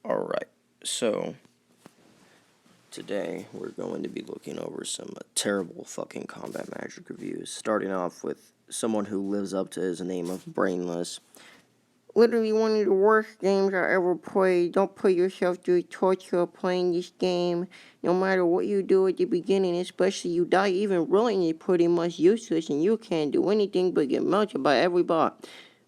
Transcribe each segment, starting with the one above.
Alright, so today we're going to be looking over some terrible fucking Combat Magic reviews, starting off with someone who lives up to his name of Brainless. Literally one of the worst games I ever played. Don't put yourself through the torture of playing this game. No matter what you do at the beginning, especially you die even rolling is pretty much useless and you can't do anything but get melted by every bot.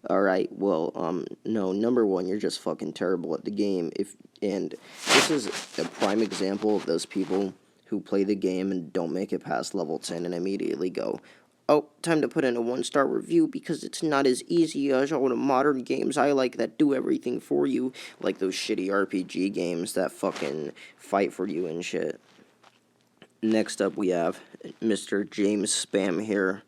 Alright, well, no, number one, you're just fucking terrible at the game. And this is a prime example of those people who play the game and don't make it past level 10 and immediately go, oh, time to put in a 1-star review because it's not as easy as all the modern games I like that do everything for you, like those shitty RPG games that fucking fight for you and shit. Next up, we have Mr. James Spam here.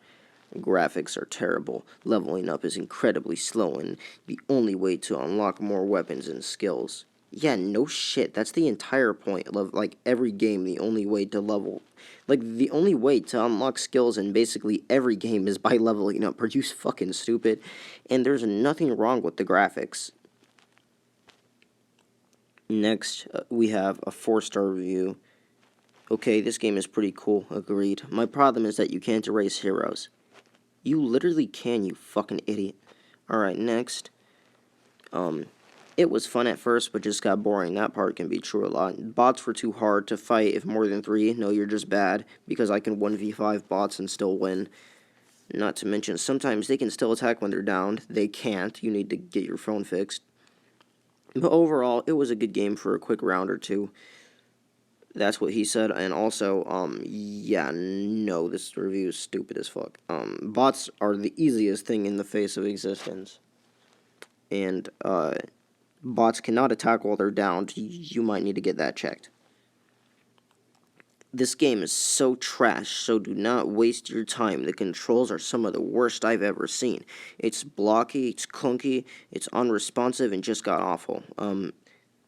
Graphics are terrible, leveling up is incredibly slow, and the only way to unlock more weapons and skills. Yeah, no shit, that's the entire point of, like, every game, the only way to level. Like, the only way to unlock skills in basically every game is by leveling up. Are you fucking stupid? And there's nothing wrong with the graphics. Next, we have a 4-star review. Okay, this game is pretty cool, agreed. My problem is that you can't erase heroes. You literally can, you fucking idiot. Alright, next. It was fun at first, but just got boring. That part can be true a lot. Bots were too hard to fight if more than 3. No, you're just bad, because I can 1v5 bots and still win. Not to mention, sometimes they can still attack when they're downed. They can't. You need to get your phone fixed. But overall, it was a good game for a quick round or two. That's what he said, and also, yeah, no, this review is stupid as fuck. Bots are the easiest thing in the face of existence. And, bots cannot attack while they're downed. You might need to get that checked. This game is so trash, so do not waste your time. The controls are some of the worst I've ever seen. It's blocky, it's clunky, it's unresponsive, and just got awful.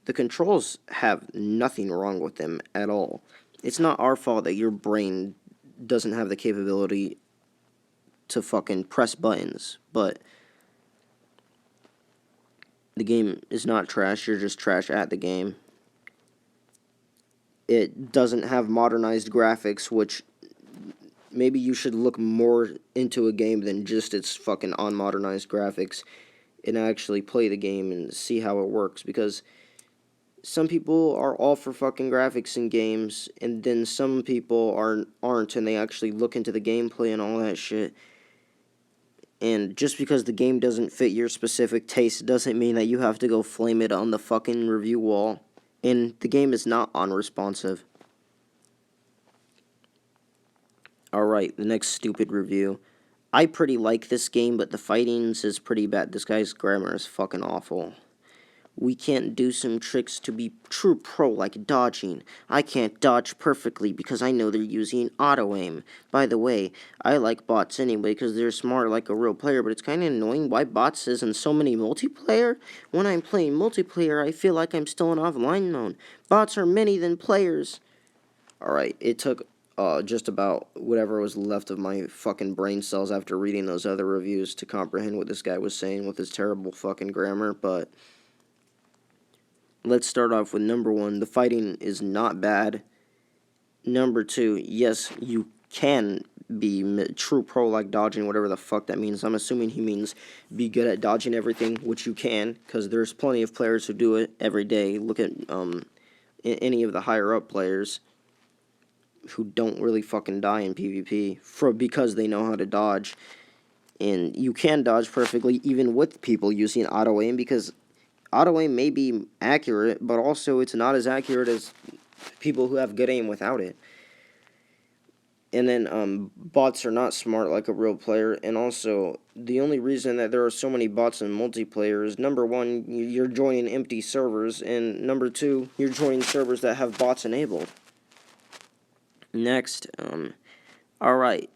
The controls have nothing wrong with them at all. It's not our fault that your brain doesn't have the capability to fucking press buttons, but the game is not trash, you're just trash at the game. It doesn't have modernized graphics, which maybe you should look more into a game than just its fucking unmodernized graphics and actually play the game and see how it works, because some people are all for fucking graphics in games, and then some people aren't, and they actually look into the gameplay and all that shit. And just because the game doesn't fit your specific taste doesn't mean that you have to go flame it on the fucking review wall. And the game is not unresponsive. Alright, the next stupid review. I pretty like this game, but the fightings is pretty bad. This guy's grammar is fucking awful. We can't do some tricks to be true pro like dodging. I can't dodge perfectly because I know they're using auto-aim. By the way, I like bots anyway because they're smart like a real player, but it's kind of annoying why bots isn't so many multiplayer. When I'm playing multiplayer, I feel like I'm still in offline mode. Bots are many than players. Alright, it took just about whatever was left of my fucking brain cells after reading those other reviews to comprehend what this guy was saying with his terrible fucking grammar, but let's start off with number 1. The fighting is not bad. Number 2, yes, you can be true pro like dodging, whatever the fuck that means. I'm assuming he means be good at dodging everything, which you can, because there's plenty of players who do it every day. Look at any of the higher up players who don't really fucking die in PvP because they know how to dodge. And you can dodge perfectly even with people using auto-aim, because auto-aim may be accurate, but also it's not as accurate as people who have good aim without it. And then, bots are not smart like a real player, and also, the only reason that there are so many bots in multiplayer is, number 1, you're joining empty servers, and number 2, you're joining servers that have bots enabled. Next, alright.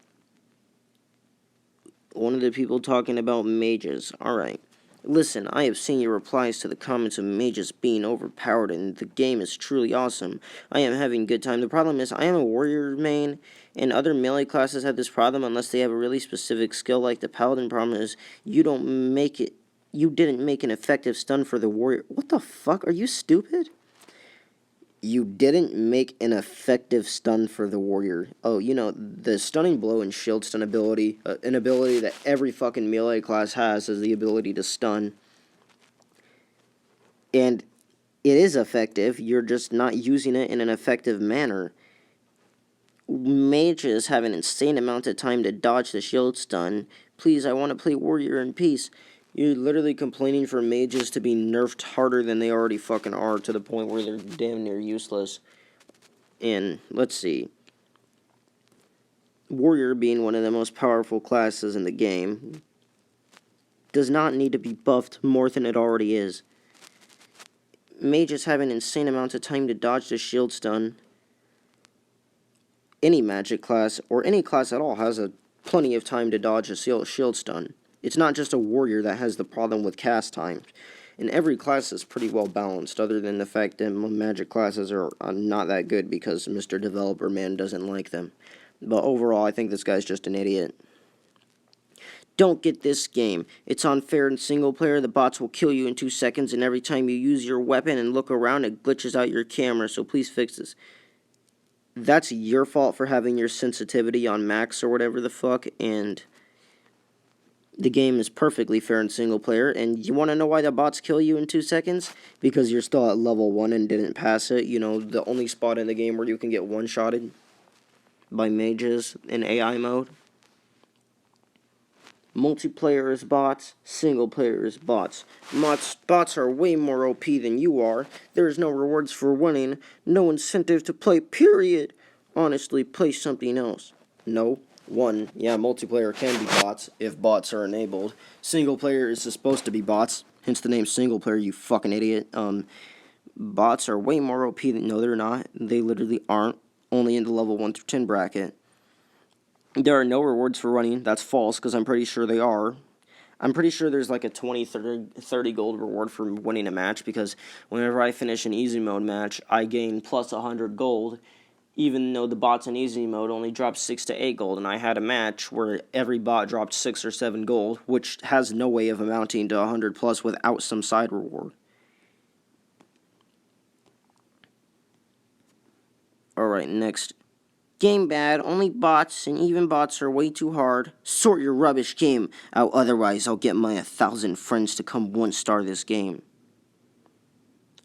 One of the people talking about mages. Alright. Listen, I have seen your replies to the comments of mages being overpowered, and the game is truly awesome. I am having a good time. The problem is, I am a warrior main, and other melee classes have this problem unless they have a really specific skill like the paladin. Problem is, you don't make it You didn't make an effective stun for the warrior. What the fuck? Are you stupid? You didn't make an effective stun for the warrior. Oh, you know, the stunning blow and shield stun ability, an ability that every fucking melee class has, is the ability to stun. And it is effective, you're just not using it in an effective manner. Mages have an insane amount of time to dodge the shield stun. Please, I want to play warrior in peace. You're literally complaining for mages to be nerfed harder than they already fucking are, to the point where they're damn near useless. And, let's see. Warrior, being one of the most powerful classes in the game, does not need to be buffed more than it already is. Mages have an insane amount of time to dodge the shield stun. Any magic class, or any class at all, has plenty of time to dodge a shield stun. It's not just a warrior that has the problem with cast time. And every class is pretty well balanced, other than the fact that magic classes are not that good because Mr. Developer Man doesn't like them. But overall, I think this guy's just an idiot. Don't get this game. It's unfair in single player. The bots will kill you in 2 seconds, and every time you use your weapon and look around, it glitches out your camera, so please fix this. That's your fault for having your sensitivity on max or whatever the fuck, and the game is perfectly fair in single player. And you want to know why the bots kill you in 2 seconds? Because you're still at level 1 and didn't pass it. You know, the only spot in the game where you can get one-shotted by mages in AI mode. Multiplayer is bots, single player is bots. Bots are way more OP than you are. There's no rewards for winning, no incentive to play, period. Honestly, play something else. No. One, yeah, multiplayer can be bots if bots are enabled. Single player is supposed to be bots, hence the name single player, you fucking idiot. Bots are way more OP than, no they're not. They literally aren't, only in the level 1 through 10 bracket. There are no rewards for running. That's false, because I'm pretty sure they are. I'm pretty sure there's like a 20, 30 gold reward for winning a match, because whenever I finish an easy mode match, I gain plus 100 gold, even though the bots in easy mode only drop 6 to 8 gold, and I had a match where every bot dropped 6 or 7 gold, which has no way of amounting to 100 plus without some side reward. Alright, next. Game bad, only bots, and even bots are way too hard. Sort your rubbish game out, otherwise I'll get my 1,000 friends to come 1-star this game.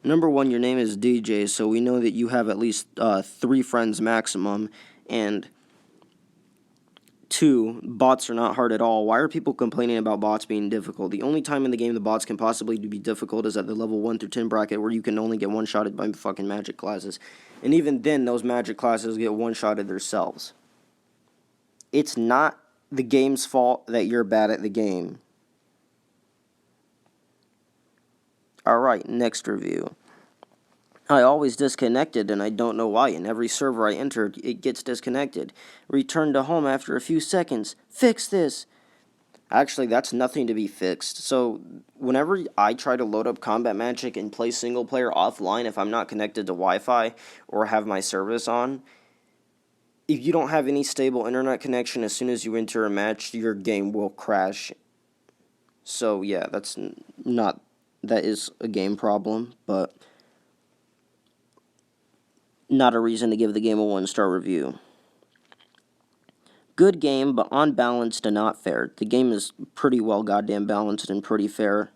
Number 1, your name is DJ, so we know that you have at least 3 friends maximum, and 2, bots are not hard at all. Why are people complaining about bots being difficult? The only time in the game the bots can possibly be difficult is at the level 1 through 10 bracket, where you can only get one-shotted by fucking magic classes. And even then, those magic classes get one-shotted themselves. It's not the game's fault that you're bad at the game. Alright, next review. I always disconnected, and I don't know why. In every server I entered, it gets disconnected. Return to home after a few seconds. Fix this! Actually, that's nothing to be fixed. So, whenever I try to load up Combat Magic and play single player offline, if I'm not connected to Wi-Fi or have my service on, if you don't have any stable internet connection, as soon as you enter a match, your game will crash. So, yeah, that is a game problem, but not a reason to give the game a 1-star review. Good game, but unbalanced and not fair. The game is pretty well goddamn balanced and pretty fair.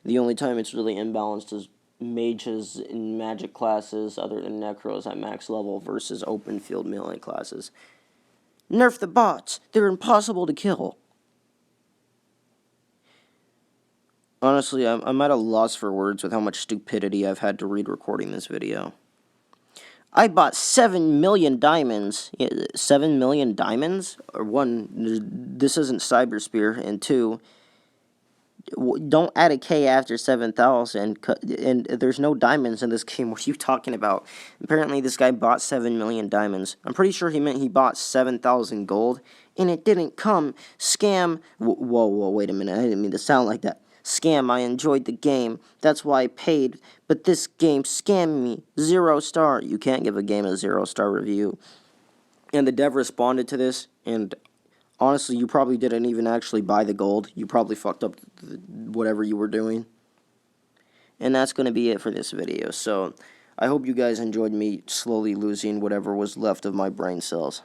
The only time it's really imbalanced is mages in magic classes, other than necros at max level, versus open field melee classes. Nerf the bots! They're impossible to kill! Honestly, I'm at a loss for words with how much stupidity I've had to read recording this video. I bought 7 million diamonds. 7 million diamonds? Or 1, this isn't Cyberspear, and 2, don't add a K after 7,000, and there's no diamonds in this game. What are you talking about? Apparently this guy bought 7 million diamonds. I'm pretty sure he meant he bought 7,000 gold, and it didn't come. Scam. Whoa, wait a minute. I didn't mean to sound like that. Scam, I enjoyed the game. That's why I paid. But this game scammed me. 0 star. You can't give a game a 0-star review. And the dev responded to this, and Honestly, you probably didn't even actually buy the gold. You probably fucked up whatever you were doing. And that's going to be it for this video. So, I hope you guys enjoyed me slowly losing whatever was left of my brain cells.